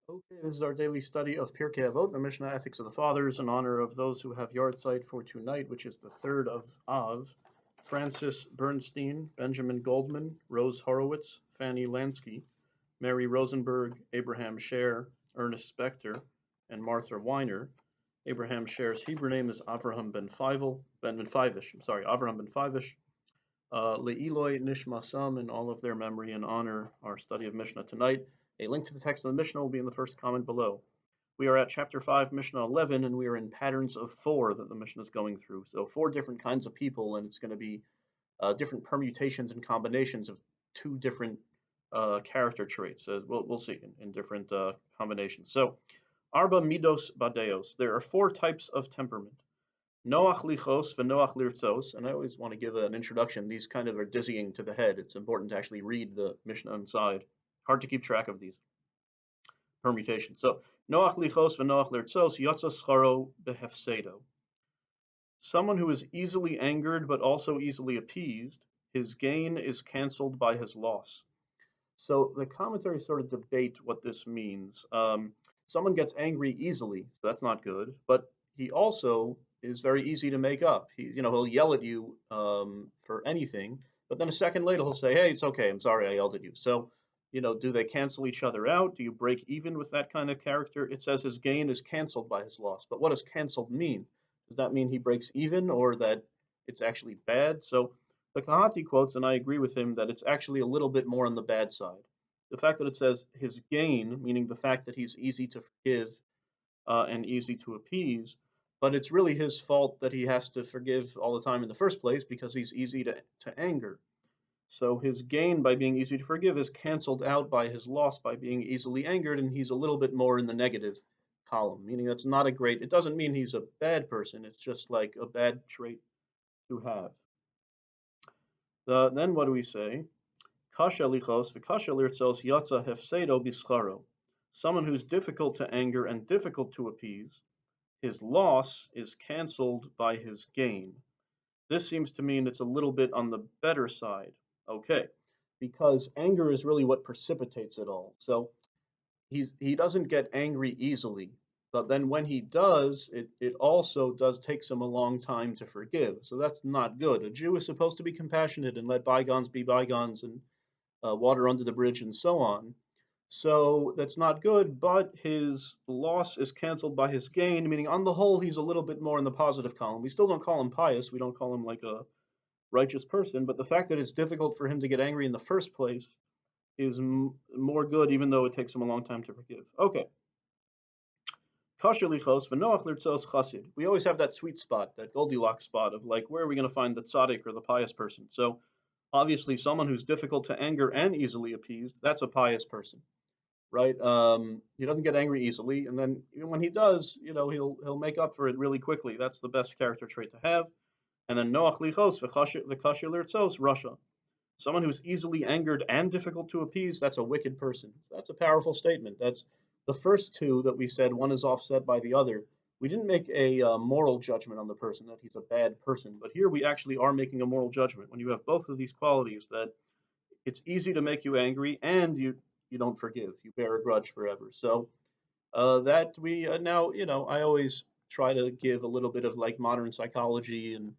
Okay, this is our daily study of Pirkei Avot, the Mishnah Ethics of the Fathers, in honor of those who have yard site for tonight, which is the 3rd of Av. Francis Bernstein, Benjamin Goldman, Rose Horowitz, Fanny Lansky, Mary Rosenberg, Abraham Scher, Ernest Spector, and Martha Weiner. Abraham Scher's Hebrew name is Avraham ben Fivish. Avraham ben Fivish. Le'iloi Nishmasam, in all of their memory and honor, our study of Mishnah tonight. A link to the text of the Mishnah will be in the first comment below. We are at chapter 5, Mishnah 11, and we are in patterns of 4 that the Mishnah is going through. So 4 different kinds of people, and it's going to be different permutations and combinations of 2 different character traits. We'll see in different combinations. So, Arba Midos Badeos. There are 4 types of temperament. Noach lichos v'noach lirtzos, and I always want to give an introduction. These kind of are dizzying to the head. It's important to actually read the Mishnah inside. Hard to keep track of these permutations. So, Noach lichos v'noach lirtzos yotza scharo behefsedo. Someone who is easily angered but also easily appeased, his gain is cancelled by his loss. So the commentaries sort of debate what this means. Someone gets angry easily, so that's not good. But he also is very easy to make up. He'll yell at you for anything, but then a second later he'll say, "Hey, it's okay. I'm sorry I yelled at you." So, do they cancel each other out? Do you break even with that kind of character? It says his gain is canceled by his loss. But what does canceled mean? Does that mean he breaks even, or that it's actually bad? So the Kahati quotes, and I agree with him, that it's actually a little bit more on the bad side. The fact that it says his gain, meaning the fact that he's easy to forgive and easy to appease, but it's really his fault that he has to forgive all the time in the first place because he's easy to anger. So his gain by being easy to forgive is canceled out by his loss by being easily angered, and he's a little bit more in the negative column, meaning that's not a great, it doesn't mean he's a bad person, it's just like a bad trait to have. Then what do we say? Kasha lichos v'kasha lirtzos yatza hefsedo bischaro. Someone who's difficult to anger and difficult to appease, his loss is canceled by his gain. This seems to mean it's a little bit on the better side. Okay, because anger is really what precipitates it all. So he doesn't get angry easily, but then when he does, it also does takes him a long time to forgive. So that's not good. A Jew is supposed to be compassionate and let bygones be bygones and water under the bridge and so on. So that's not good, but his loss is canceled by his gain, meaning on the whole, he's a little bit more in the positive column. We still don't call him pious. We don't call him like a righteous person, but the fact that it's difficult for him to get angry in the first place is more good, even though it takes him a long time to forgive. Okay. We always have that sweet spot, that Goldilocks spot of like, where are we going to find the tzaddik or the pious person? So obviously, someone who's difficult to anger and easily appeased, that's a pious person, right? He doesn't get angry easily, and then even when he does, he'll make up for it really quickly. That's the best character trait to have. And then Noach lichos v'kashir lirtzos Russia. Someone who's easily angered and difficult to appease, that's a wicked person. That's a powerful statement. That's the first two that we said, one is offset by the other. We didn't make a moral judgment on the person that he's a bad person, but here we actually are making a moral judgment when you have both of these qualities, that it's easy to make you angry and you don't forgive. You bear a grudge forever. So that we now, I always try to give a little bit of like modern psychology and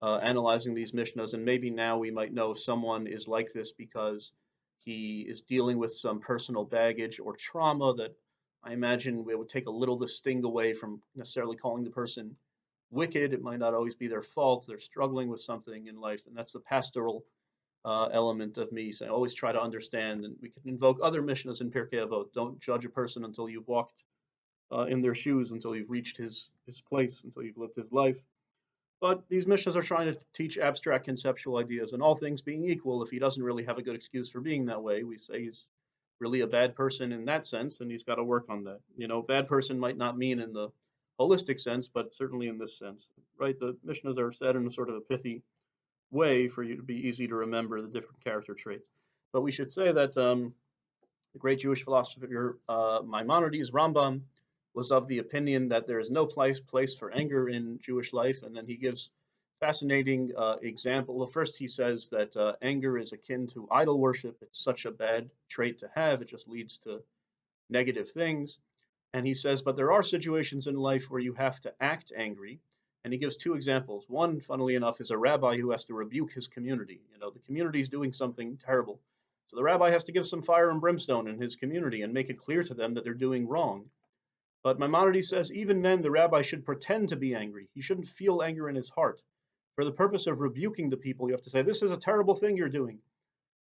analyzing these Mishnahs, and maybe now we might know if someone is like this because he is dealing with some personal baggage or trauma that I imagine it would take a little the sting away from necessarily calling the person wicked. It might not always be their fault. They're struggling with something in life, and that's the pastoral element of me. So I always try to understand, and we can invoke other Mishnahs in Pirkei Avot. Don't judge a person until you've walked in their shoes, until you've reached his place, until you've lived his life. But these Mishnahs are trying to teach abstract conceptual ideas, and all things being equal, if he doesn't really have a good excuse for being that way, we say he's really a bad person in that sense, and he's got to work on that. Bad person might not mean in the holistic sense, but certainly in this sense, right? The Mishnahs are said in a sort of a pithy way for you to be easy to remember the different character traits. But we should say that the great Jewish philosopher Maimonides, Rambam, was of the opinion that there is no place for anger in Jewish life, and then he gives fascinating example. Well, first he says that anger is akin to idol worship. It's such a bad trait to have. It just leads to negative things. And he says, but there are situations in life where you have to act angry. And he gives two examples. One, funnily enough, is a rabbi who has to rebuke his community. The community is doing something terrible. So the rabbi has to give some fire and brimstone in his community and make it clear to them that they're doing wrong. But Maimonides says even then the rabbi should pretend to be angry. He shouldn't feel anger in his heart. For the purpose of rebuking the people, you have to say, this is a terrible thing you're doing.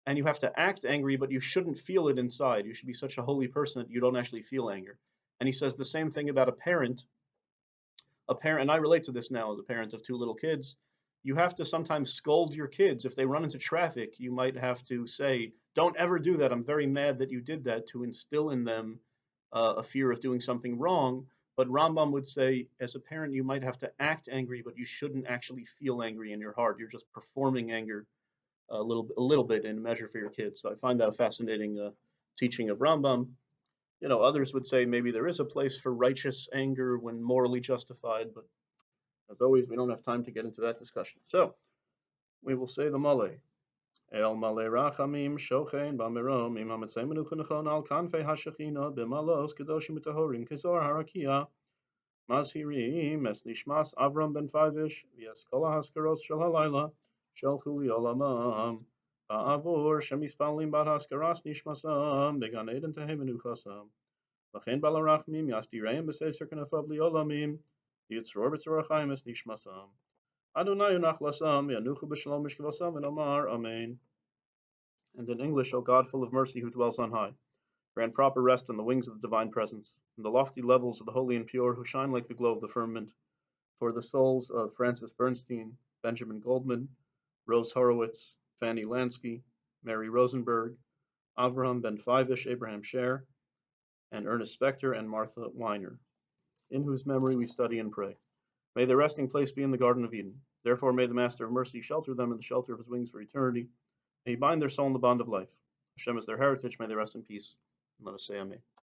And you have to act angry, but you shouldn't feel it inside. You should be such a holy person that you don't actually feel anger. And he says the same thing about a parent. And I relate to this now as a parent of two little kids. You have to sometimes scold your kids. If they run into traffic, you might have to say, don't ever do that. I'm very mad that you did that, to instill in them a fear of doing something wrong. But Rambam would say, as a parent, you might have to act angry, but you shouldn't actually feel angry in your heart. You're just performing anger a little bit in measure for your kids. So I find that a fascinating teaching of Rambam. Others would say maybe there is a place for righteous anger when morally justified, but as always, we don't have time to get into that discussion. So we will say the Male. El Male Rachamim Shochen Bamirom Im Hamatzei Menuchanachon Al Kanfei Hashechina B'Malos Kedoshim Utahorim Kezor Harakia Mazhirim Es Nishmas Avram Ben Favish V'Yes Kol HaHaskaros Shel HaLayla Shel Chuli Olamam Ba'avur Shemispalim Bad Haskaras Nishmasam Began Eden Tehem Menuchasam Lachen Balarachmim Yastireim B'Seser Kenafav Liolamim Yitzror B'Tzor HaChaim Es Nishmasam Adonai Unachlasam Yanuchu B'Shalom Mishkavasam and Omar Amen. And in English, O God, full of mercy, who dwells on high, grant proper rest on the wings of the divine presence, in the lofty levels of the holy and pure, who shine like the glow of the firmament, for the souls of Francis Bernstein, Benjamin Goldman, Rose Horowitz, Fanny Lansky, Mary Rosenberg, Avraham Ben Fivish, Abraham Scher, and Ernest Spector and Martha Weiner, in whose memory we study and pray. May their resting place be in the Garden of Eden. Therefore may the Master of Mercy shelter them in the shelter of his wings for eternity. May he bind their soul in the bond of life. Hashem is their heritage. May they rest in peace. And let us say Amen.